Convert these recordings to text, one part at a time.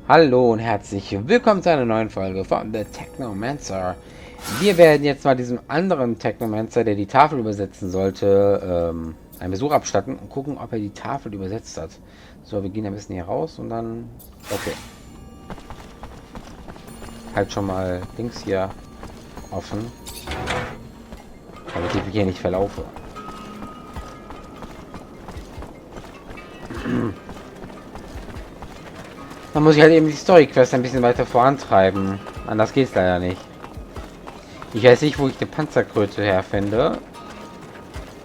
Hallo und herzlich willkommen zu einer neuen Folge von The Technomancer. Wir werden jetzt mal diesem anderen Technomancer, der die Tafel übersetzen sollte, einen Besuch abstatten und gucken, ob er die Tafel übersetzt hat. So, wir gehen ein bisschen hier raus und dann... Okay. Halt schon mal links hier offen, damit ich mich hier nicht verlaufe. Dann muss ich halt eben die Story-Quest ein bisschen weiter vorantreiben. Anders geht's leider nicht. Ich weiß nicht, wo ich eine Panzerkröte herfinde.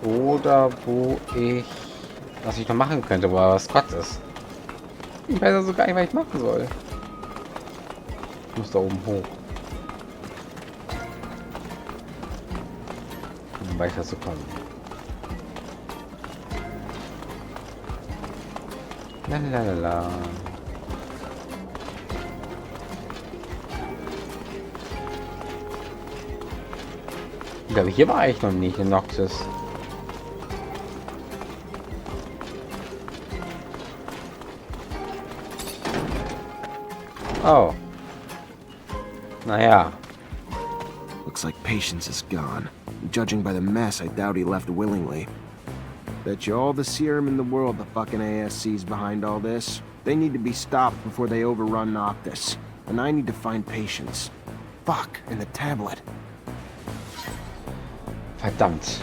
Oder wo ich... Was ich noch machen könnte, wo er was Gott ist. Ich weiß also gar nicht, was ich machen soll. Ich muss da oben hoch. Um weiter zu kommen. Lalalala. Ich glaube, hier war ich noch nicht in Noxus. Oh. Naja. Looks like patience is gone. Judging by the mess, I doubt he left willingly. Bet you all the serum in the world the fucking ASC's behind all this. They need to be stopped before they overrun Noctis. And I need to find patience. Fuck, and the tablet. Verdammt.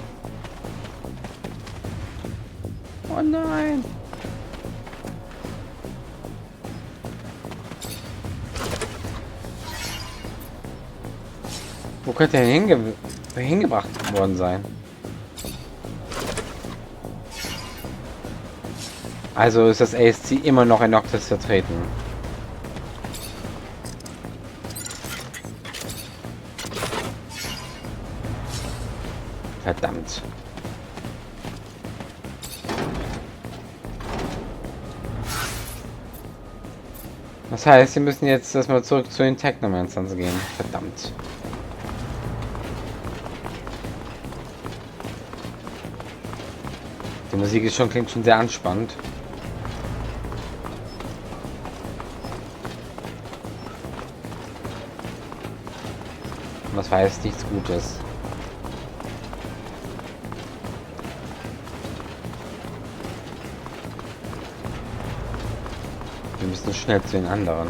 Oh nein. Wo könnte er hingebracht worden sein? Also ist das ASC immer noch in Noctis vertreten. Verdammt. Das heißt, wir müssen jetzt erstmal zurück zu den Technomancern gehen. Verdammt. Die Musik ist schon, klingt schon sehr anspannend. Und das heißt nichts Gutes. Wir müssen schnell zu den anderen.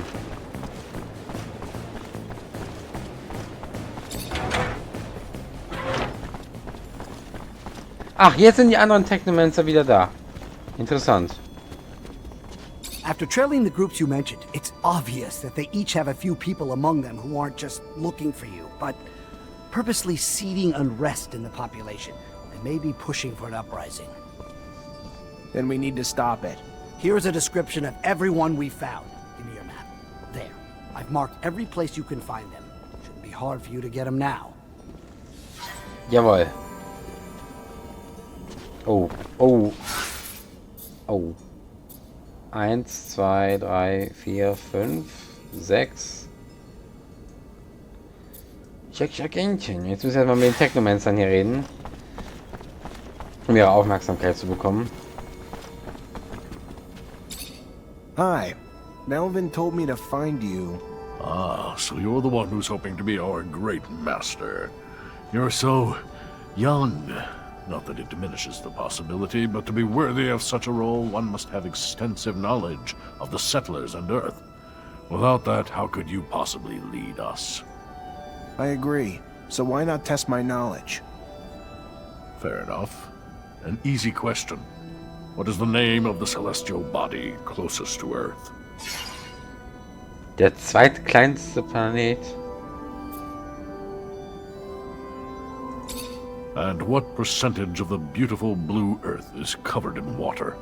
Ach, jetzt sind die anderen Technomancer wieder da. Interessant. After trailing the groups you mentioned, it's obvious that they each have a few people among them who aren't just looking for you, but purposely seeding unrest in the population and maybe pushing for an uprising. Then we need to stop it. Here's a description of everyone we found. Give me your map. There. I've marked every place you can find them. Shouldn't be hard for you to get them now. Jawohl. Oh, oh. Oh. 1, 2, 3, 4, 5, 6. Checkchen. Jetzt müssen wir mal mit den Technomancern hier reden. Um ihre Aufmerksamkeit zu bekommen. Hi. Melvin told me to find you. Ah, so you're the one who's hoping to be our great master. You're so young. Not that it diminishes the possibility, but to be worthy of such a role, one must have extensive knowledge of the settlers and Earth. Without that, how could you possibly lead us? I agree. So why not test my knowledge? Fair enough. An easy question. What is the name of the celestial body closest to Earth? Der zweitkleinste Planet. And what percentage of the beautiful blue Earth is covered in water?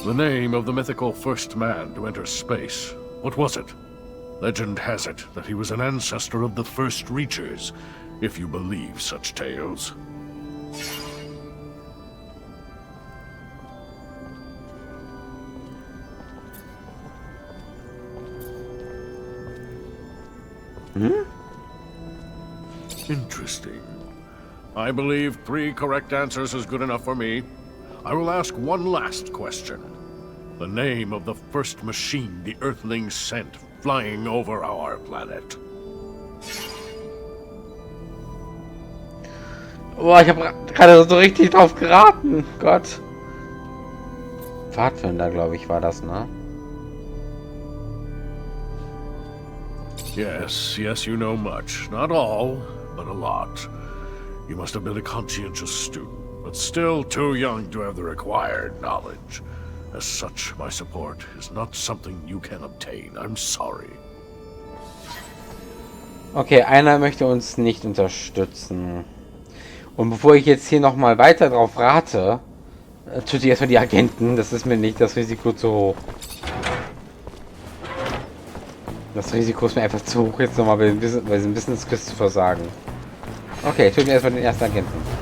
The name of the mythical first man to enter space. What was it? Legend has it that he was an ancestor of the first Reachers, if you believe such tales. Interesting. I believe 3 correct answers is good enough for me. I will ask one last question. The name of the first machine the Earthlings sent flying over our planet. Boah, ich habe gerade so richtig drauf geraten. Gott. Pfadfinder, glaube ich, war das, ne? Yes, you know much. Not all, but a lot. You must have been a conscientious student, but still too young to have the required knowledge. As such, my support is not something you can obtain. I'm sorry. Okay, einer möchte uns nicht unterstützen. Und bevor ich jetzt hier noch mal weiter drauf rate, töte ich erstmal die Agenten. Das ist mir nicht das Risiko zu hoch. Das Risiko ist mir einfach zu hoch, jetzt nochmal bei diesem Wissensquiz zu versagen. Okay, töten wir erstmal den ersten Agenten.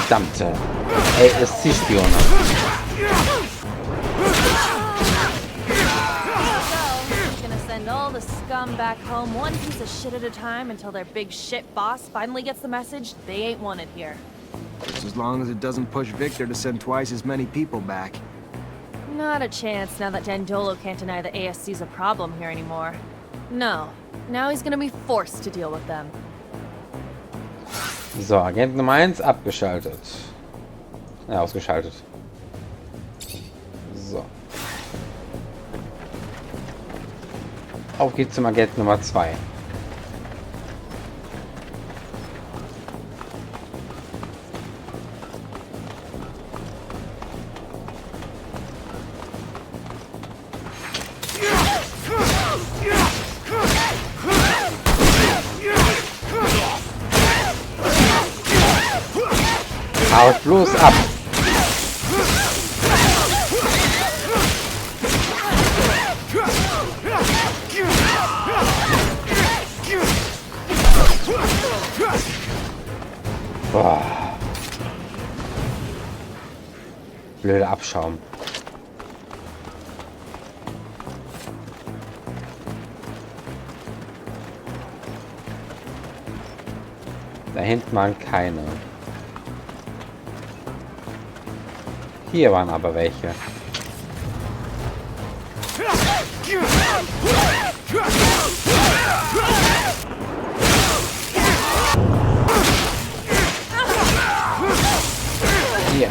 Verdammte ASC-Spione. Send all the scum back home one piece of shit at a time until their big shit boss finally gets the message they ain't wanted here. Just as long as it doesn't push Victor to send twice as many people back. Not a chance now that Dandolo can't deny that ASC's a problem here anymore. No. Now he's gonna be forced to deal with them. So, Agent Nummer 1 abgeschaltet. Ja, ausgeschaltet. So. Auf geht's zum Agent Nummer 2. Haut bloß ab! Boah. Blöder Abschaum. Da hinten waren keine. Hier waren aber welche. Hier.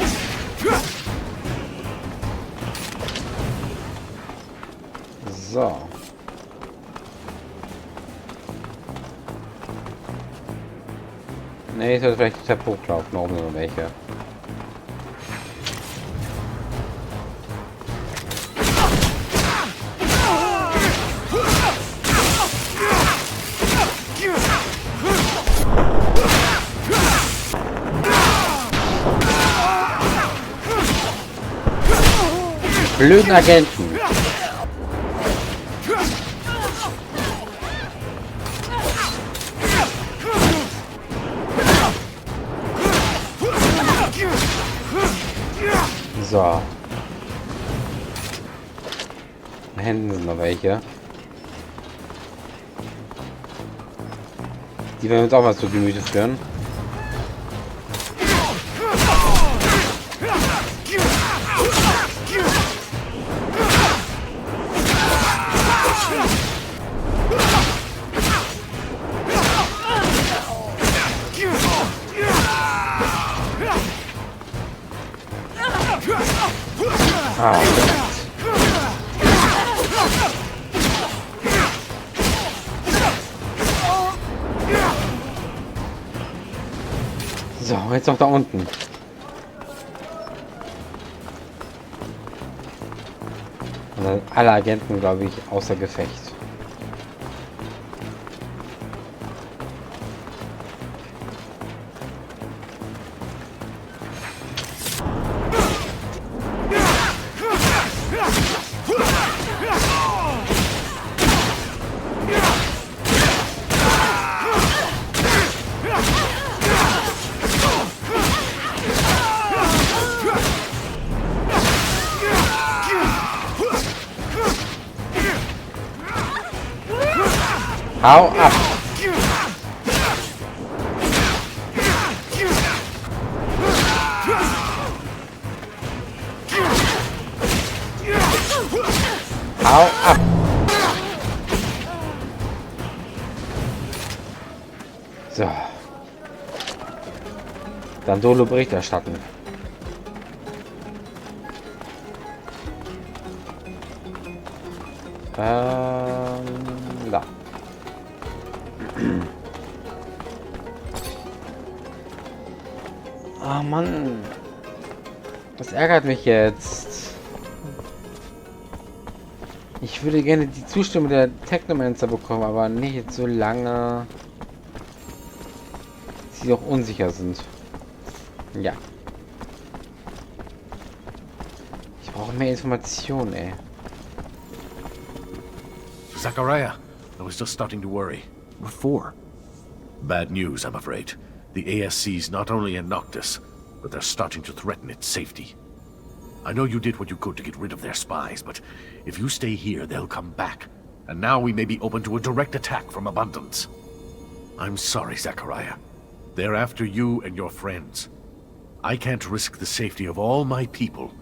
So. Ne, ich sollte vielleicht die Treppe hochlaufen, oben noch welche. Blöden Agenten. So. Da hinten sind noch welche. Die werden uns auch mal zu Gemüte führen. Ah, so, jetzt noch da unten. Also alle Agenten, glaube ich, außer Gefecht. Hau ab! Hau ab! So. Dann Solo Bericht erstatten. Da. Ah, Mann. Das ärgert mich jetzt. Ich würde gerne die Zustimmung der Technomancer bekommen, aber nicht so lange sie doch unsicher sind. Ja. Ich brauche mehr Informationen, ey. Zachariah, I was just starting to worry. What for? Bad news, I'm afraid. The ASC's not only in Noctis, but they're starting to threaten its safety. I know you did what you could to get rid of their spies, but if you stay here, they'll come back. And now we may be open to a direct attack from Abundance. I'm sorry, Zachariah. They're after you and your friends. I can't risk the safety of all my people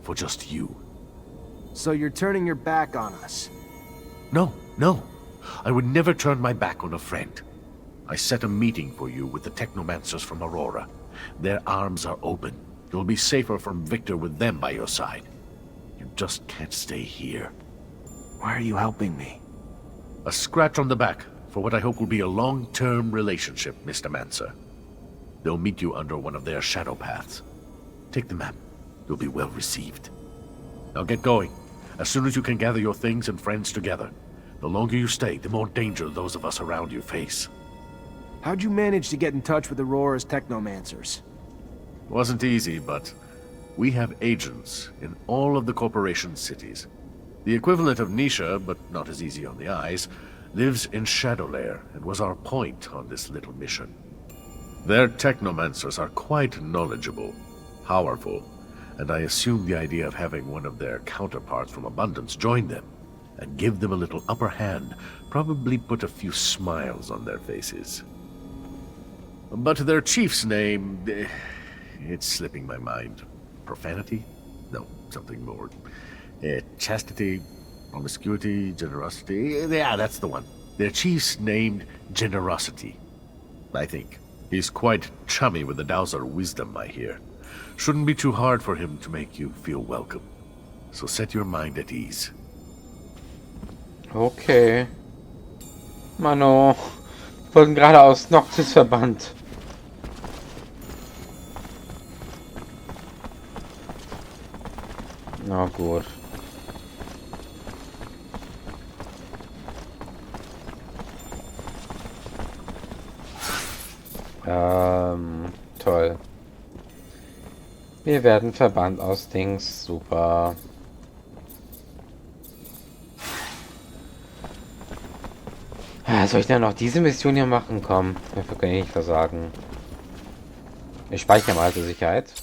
for just you. So you're turning your back on us? No, no. I would never turn my back on a friend. I set a meeting for you with the Technomancers from Aurora. Their arms are open. You'll be safer from Victor with them by your side. You just can't stay here. Why are you helping me? A scratch on the back for what I hope will be a long-term relationship, Mr. Mancer. They'll meet you under one of their shadow paths. Take the map. You'll be well received. Now get going. As soon as you can gather your things and friends together. The longer you stay, the more danger those of us around you face. How'd you manage to get in touch with Aurora's Technomancers? Wasn't easy, but we have agents in all of the corporation's cities. The equivalent of Nisha, but not as easy on the eyes, lives in Shadowlair and was our point on this little mission. Their Technomancers are quite knowledgeable, powerful, and I assume the idea of having one of their counterparts from Abundance join them and give them a little upper hand probably put a few smiles on their faces. But their chief's name, it's slipping my mind. Profanity? No, something more. Chastity, promiscuity, generosity. Yeah, that's the one. Their chief's named Generosity, I think. He's quite chummy with the Dowser wisdom, I hear. Shouldn't be too hard for him to make you feel welcome. So set your mind at ease. Okay. Mano. Wurden gerade aus Noctis verbannt. Na gut. Toll. Wir werden verbannt aus Dings. Super. Soll ich dann noch diese Mission hier machen? Komm, dafür kann ich nicht versagen. Ich speichere mal zur Sicherheit.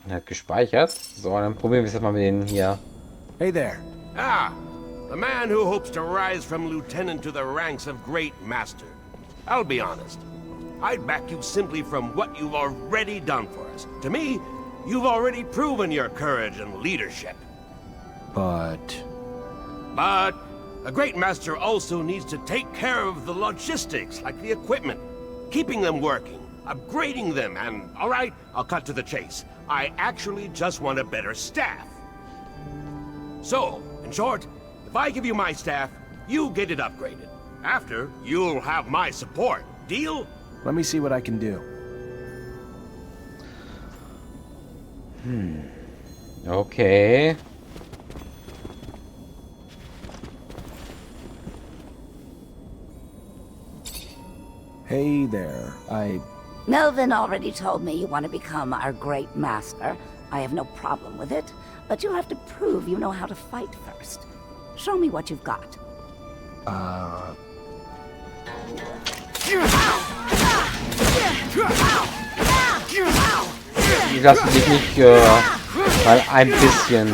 Er hat gespeichert. So, dann probieren wir es jetzt mal mit denen hier. Hey there. Ah, the man who hopes to rise from lieutenant to the ranks of great master. I'll be honest. I'd back you simply from what you've already done for us. To me, you've already proven your courage and leadership. But a great master also needs to take care of the logistics, like the equipment, keeping them working, upgrading them, and, all right, I'll cut to the chase. I actually just want a better staff. So, in short, if I give you my staff, you get it upgraded. After, you'll have my support. Deal? let me see what I can do. Okay. Hey there. Melvin already told me you want to become our great master. I have no problem with it, but you'll have to prove you know how to fight first. Show me what you've got. Die lassen sich nicht mal ein bisschen.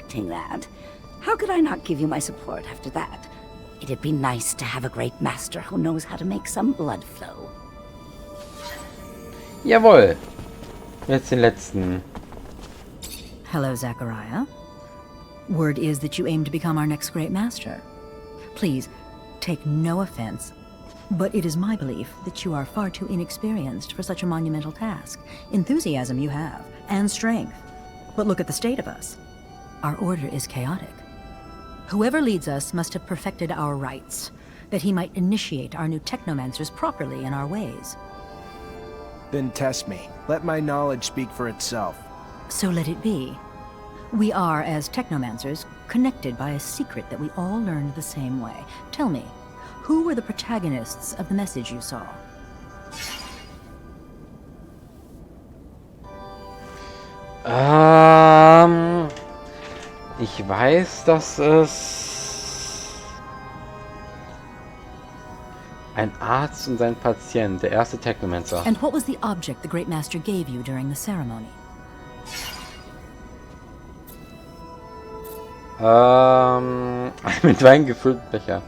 expecting that. How could I not give you my support after that? It'd be nice to have a great master who knows how to make some blood flow. Jawohl. Jetzt den letzten. Hello, Zachariah. Word is that you aim to become our next great master. Please, take no offense, but it is my belief that you are far too inexperienced for such a monumental task. Enthusiasm you have, and strength. But look at the state of us. Our order is chaotic. Whoever leads us must have perfected our rites, that he might initiate our new Technomancers properly in our ways. Then test me. Let my knowledge speak for itself. So let it be. We are, as Technomancers, connected by a secret that we all learned the same way. Tell me, who were the protagonists of the message you saw? Ich weiß, dass es ein Arzt und sein Patient, der erste Technomancer. And what was the object the Great Master gave you during the ceremony? Ein mit Wein gefüllten Becher.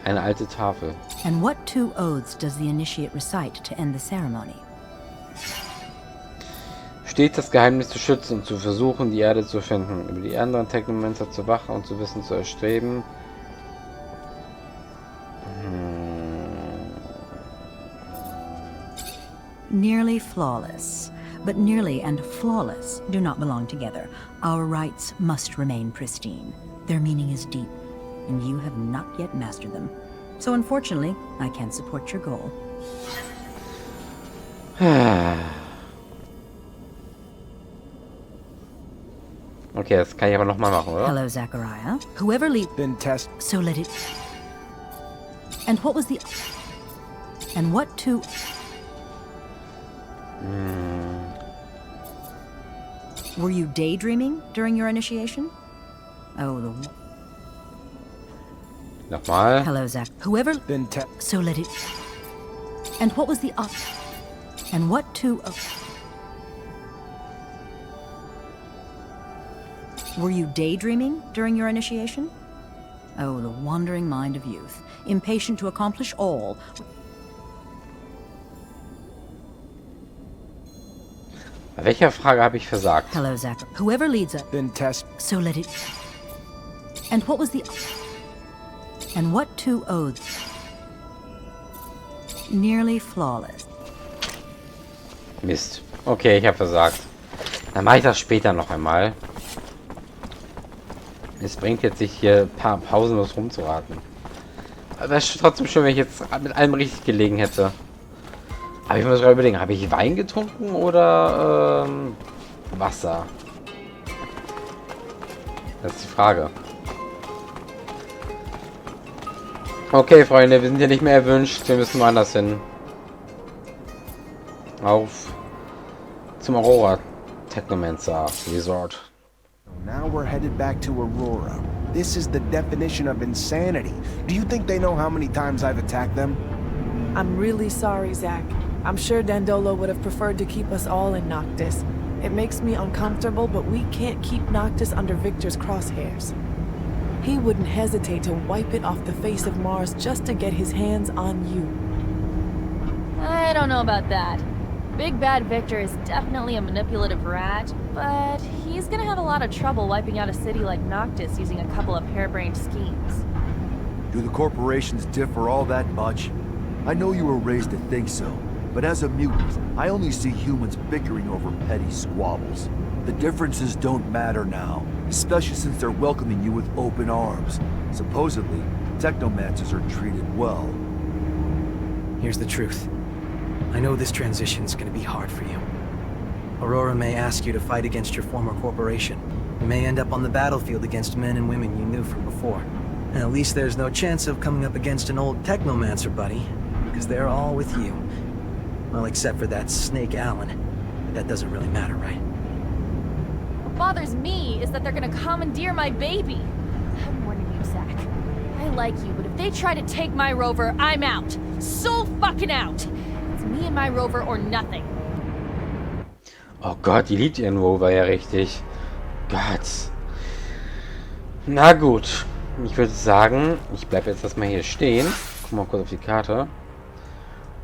Eine alte Tafel. And what 2 oaths does the initiate recite to end the ceremony? Stets das Geheimnis zu schützen und zu versuchen, die Erde zu finden, über die anderen Technomancer zu wachen und zu wissen zu erstreben. Nearly flawless. But nearly and flawless do not belong together. Our rites must remain pristine. Their meaning is deep, and you have not yet mastered them. So unfortunately, I can't support your goal. Okay, das kann ich aber nochmal machen, oder? Hello, Zachariah. Whoever leads... Then test... So let it... And what was the... And what 2... Were you daydreaming during your initiation? Oh, the... Nochmal. Hello, Zach. Whoever... Then test... So let it... And what was the... And what 2... Were you daydreaming during your initiation? Oh, the wandering mind of youth, impatient to accomplish all. Bei welcher Frage habe ich versagt? Hello, Zach. Whoever leads us. Then test... So let it... And what was the... And what 2 oaths? Nearly flawless. Mist. Okay, ich habe versagt. Dann mache ich das später noch einmal. Es bringt jetzt sich hier pausenlos rumzuraten. Aber das ist trotzdem schön, wenn ich jetzt mit allem richtig gelegen hätte. Aber ich muss gerade überlegen, habe ich Wein getrunken oder Wasser? Das ist die Frage. Okay, Freunde, wir sind hier nicht mehr erwünscht. Wir müssen woanders hin. Auf zum Aurora Technomancer Resort. Now we're headed back to Aurora. This is the definition of insanity. Do you think they know how many times I've attacked them? I'm really sorry, Zach. I'm sure Dandolo would have preferred to keep us all in Noctis. It makes me uncomfortable, but we can't keep Noctis under Victor's crosshairs. He wouldn't hesitate to wipe it off the face of Mars just to get his hands on you. I don't know about that. Big Bad Victor is definitely a manipulative rat, but he's gonna have a lot of trouble wiping out a city like Noctis using a couple of harebrained schemes. Do the corporations differ all that much? I know you were raised to think so, but as a mutant, I only see humans bickering over petty squabbles. The differences don't matter now, especially since they're welcoming you with open arms. Supposedly, Technomancers are treated well. Here's the truth. I know this transition's gonna be hard for you. Aurora may ask you to fight against your former corporation. You may end up on the battlefield against men and women you knew from before. And at least there's no chance of coming up against an old Technomancer buddy, because they're all with you. Well, except for that Snake Allen. But that doesn't really matter, right? What bothers me is that they're gonna commandeer my baby. I'm warning you, Zach. I like you, but if they try to take my rover, I'm out. So fucking out. It's me and my rover or nothing. Oh Gott, die liebt ihren Rover ja richtig. Gott. Na gut. Ich würde sagen, ich bleibe jetzt erstmal hier stehen. Guck mal kurz auf die Karte.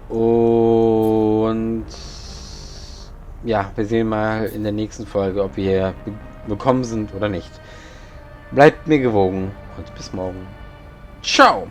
Und ja, wir sehen mal in der nächsten Folge, ob wir hier bekommen sind oder nicht. Bleibt mir gewogen und bis morgen. Ciao!